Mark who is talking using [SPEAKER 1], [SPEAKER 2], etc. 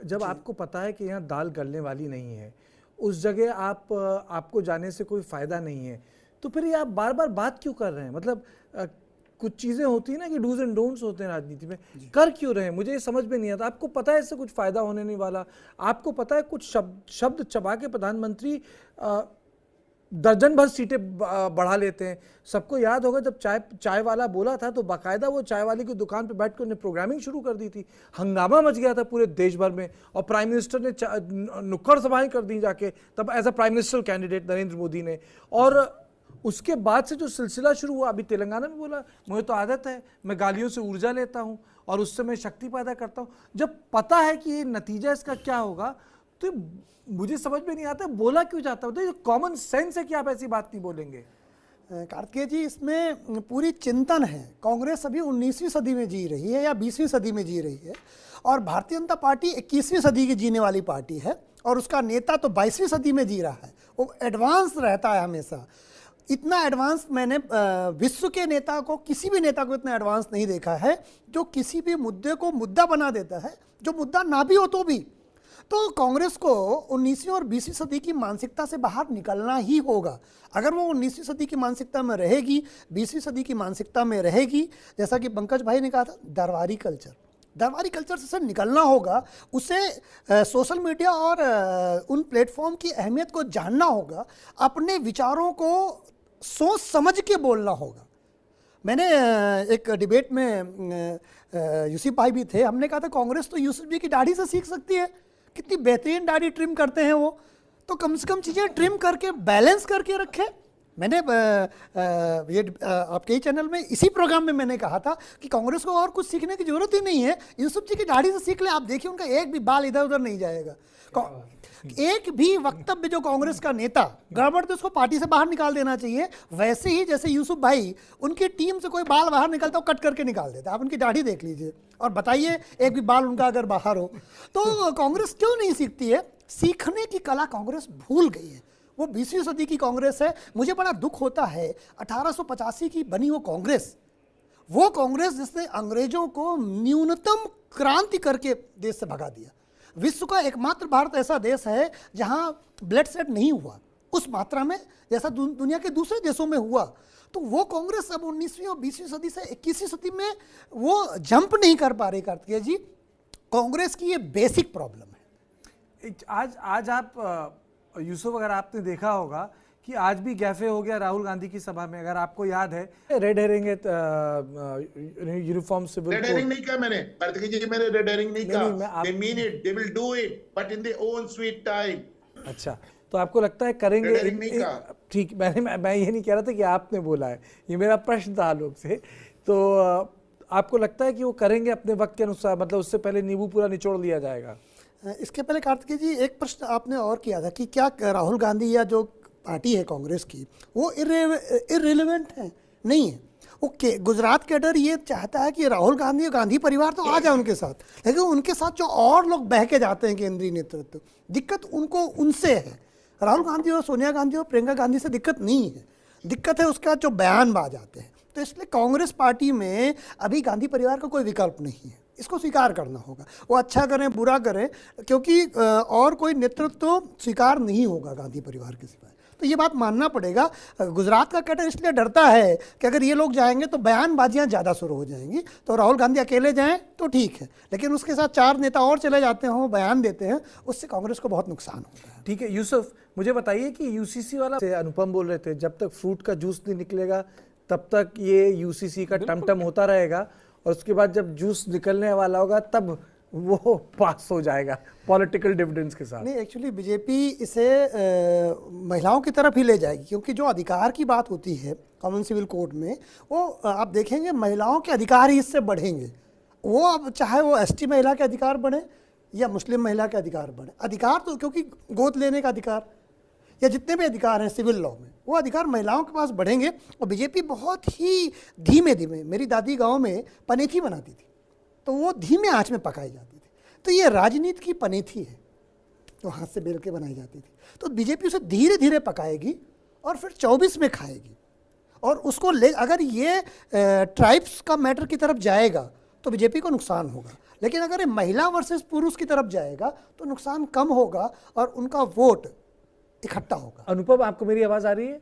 [SPEAKER 1] जब आपको पता है कि यहाँ दाल गलने वाली नहीं है, उस जगह आपको जाने से कोई फायदा नहीं है, तो फिर ये आप बार बार बात क्यों कर रहे हैं? मतलब कुछ चीजें होती है ना कि डूज एंड डोंट्स होते हैं राजनीति में, कर क्यों रहे हैं? मुझे ये समझ में नहीं आता। आपको पता है इससे कुछ फायदा होने नहीं वाला, आपको पता है कुछ शब्द चबा के प्रधानमंत्री दर्जन भर सीटें बढ़ा लेते हैं। सबको याद होगा जब चाय वाला बोला था तो बाकायदा वो चाय वाले की दुकान पे बैठ कर उन्हें प्रोग्रामिंग शुरू कर दी थी, हंगामा मच गया था पूरे देश भर में, और प्राइम मिनिस्टर ने नुक्कड़ सभाएं कर दी जाके, तब as a prime minister candidate Narendra Modi ने। और उसके बाद से जो सिलसिला शुरू हुआ, अभी तेलंगाना में बोला मुझे तो आदत है, मैं गालियों से ऊर्जा लेता हूँ और उससे मैं शक्ति पैदा करता हूँ। जब पता है कि ये नतीजा इसका क्या होगा तो मुझे समझ में नहीं आता बोला क्यों जाता है। तो कॉमन सेंस है कि आप ऐसी बात नहीं बोलेंगे।
[SPEAKER 2] कार्तिकेय जी, इसमें पूरी चिंतन है। कांग्रेस अभी 19वीं सदी में जी रही है या 20वीं सदी में जी रही है, और भारतीय जनता पार्टी 21वीं सदी की जीने वाली पार्टी है, और उसका नेता तो 22वीं सदी में जी रहा है। वो एडवांस रहता है हमेशा। इतना एडवांस मैंने विश्व के नेता को, किसी भी नेता को इतना एडवांस नहीं देखा है, जो किसी भी मुद्दे को मुद्दा बना देता है, जो मुद्दा ना भी हो तो भी। तो कांग्रेस को 19वीं और 20वीं सदी की मानसिकता से बाहर निकलना ही होगा। अगर वो 19वीं सदी की मानसिकता में रहेगी, 20वीं सदी की मानसिकता में रहेगी, जैसा कि पंकज भाई ने कहा था, दरबारी कल्चर से निकलना होगा। उसे सोशल मीडिया और उन प्लेटफॉर्म की अहमियत को जानना होगा, अपने विचारों को सोच समझ के बोलना होगा। मैंने एक डिबेट में यूसुफ भाई भी थे, हमने कहा था कांग्रेस तो यूसुफ जी की दाढ़ी से सीख सकती है, कितनी बेहतरीन दाढ़ी ट्रिम करते हैं वो, तो कम से कम चीज़ें ट्रिम करके बैलेंस करके रखें। मैंने ये आपके ही चैनल में, इसी प्रोग्राम में मैंने कहा था कि कांग्रेस को और कुछ सीखने की जरूरत ही नहीं है, यूसुफ जी की दाढ़ी से सीख ले। आप देखिए उनका एक भी बाल इधर उधर नहीं जाएगा। एक भी वक्तव्य जो कांग्रेस का नेता गड़बड़ तो उसको पार्टी से बाहर निकाल देना चाहिए। वैसे ही जैसे यूसुफ भाई, उनकी टीम से कोई बाल बाहर निकलता हो कट करके निकाल देता। आप उनकी दाढ़ी देख लीजिए और बताइए एक भी बाल उनका अगर बाहर हो। तो कांग्रेस क्यों नहीं सीखती है? सीखने की कला कांग्रेस भूल गई है। वो 20वीं सदी की कांग्रेस है। मुझे बड़ा दुख होता है 1885 की बनी वो कांग्रेस जिसने अंग्रेजों को न्यूनतम क्रांति करके देश से भगा दिया। विश्व का एकमात्र भारत ऐसा देश है जहां ब्लड सेट नहीं हुआ उस मात्रा में जैसा दुनिया के दूसरे देशों में हुआ। तो वो कांग्रेस अब 19वीं और 20वीं सदी से 21वीं सदी में वो जंप नहीं कर पा रही। कार्तिकेय जी, कांग्रेस की ये बेसिक प्रॉब्लम है।
[SPEAKER 1] आज आप यूसुफ, अगर आपने देखा होगा कि आज भी गैफे हो गया राहुल गांधी की सभा में, अगर आपको याद है, red herring uniform civil
[SPEAKER 3] red herring नहीं कहा मैंने, मैंने रेड हेरिंग नहीं कहा। They mean it, they will do it, but in their own sweet time.
[SPEAKER 1] अच्छा, तो आपको लगता है करेंगे? ठीक, मैं ये नहीं कह रहा था कि आपने बोला है, ये मेरा प्रश्न था लोग से। तो आपको लगता है कि वो करेंगे अपने वक्त के अनुसार, मतलब उससे पहले नींबू पूरा निचोड़ लिया जाएगा?
[SPEAKER 2] इसके पहले कार्तिकेय जी एक प्रश्न आपने और किया था कि क्या राहुल गांधी या जो पार्टी है कांग्रेस की वो इररिलेवेंट है? नहीं है। ओके, गुजरात कैडर ये चाहता है कि राहुल गांधी और गांधी परिवार तो आ जाए उनके साथ, लेकिन उनके साथ जो और लोग बह के जाते हैं केंद्रीय नेतृत्व, दिक्कत उनको उनसे है। राहुल गांधी और सोनिया गांधी और प्रियंका गांधी से दिक्कत नहीं है, दिक्कत है उसका जो बयानबाज आते हैं। तो इसलिए कांग्रेस पार्टी में अभी गांधी परिवार का कोई विकल्प नहीं है, इसको स्वीकार करना होगा। वो अच्छा करें बुरा करें, क्योंकि और कोई नेतृत्व स्वीकार नहीं होगा गांधी परिवार के सिवाय। तो ये बात मानना पड़ेगा। गुजरात का कैडर इसलिए डरता है कि अगर ये लोग जाएंगे तो बयानबाजियां ज़्यादा शुरू हो जाएंगी, तो राहुल गांधी अकेले जाएं तो ठीक है, लेकिन उसके साथ 4 नेता और चले जाते हैं, बयान देते हैं, उससे कांग्रेस को बहुत नुकसान होता है।
[SPEAKER 1] ठीक है यूसुफ, मुझे बताइए कि यूसीसी वाला से अनुपम बोल रहे थे जब तक फ्रूट का जूस नहीं निकलेगा तब तक ये यूसीसी का टमटम होता रहेगा, और उसके बाद जब जूस निकलने वाला होगा तब वो पास हो जाएगा पॉलिटिकल डिविडेंड्स के साथ।
[SPEAKER 2] नहीं, एक्चुअली बीजेपी इसे महिलाओं की तरफ ही ले जाएगी, क्योंकि जो अधिकार की बात होती है कॉमन सिविल कोड में, वो आप देखेंगे महिलाओं के अधिकार ही इससे बढ़ेंगे। वो अब चाहे वो एसटी महिला के अधिकार बढ़े या मुस्लिम महिला के अधिकार बढ़े, अधिकार तो, क्योंकि गोद लेने का अधिकार या जितने भी अधिकार हैं सिविल लॉ में, वो अधिकार महिलाओं के पास बढ़ेंगे। और बीजेपी बहुत ही धीमे धीमे, मेरी दादी गाँव में पनेथी बनाती थी तो वो धीमे आंच में पकाई जाती थी। तो ये राजनीति की पनेथी है, तो हाथ से बेल के बनाई जाती थी। तो बीजेपी उसे धीरे धीरे पकाएगी और फिर 24 में खाएगी, और उसको ले, अगर ये ट्राइब्स का मैटर की तरफ जाएगा तो बीजेपी को नुकसान होगा। लेकिन अगर ये महिला वर्सेस पुरुष की तरफ जाएगा तो नुकसान कम होगा और उनका वोट इकट्ठा होगा।
[SPEAKER 1] अनुपम, आपको मेरी आवाज आ रही है?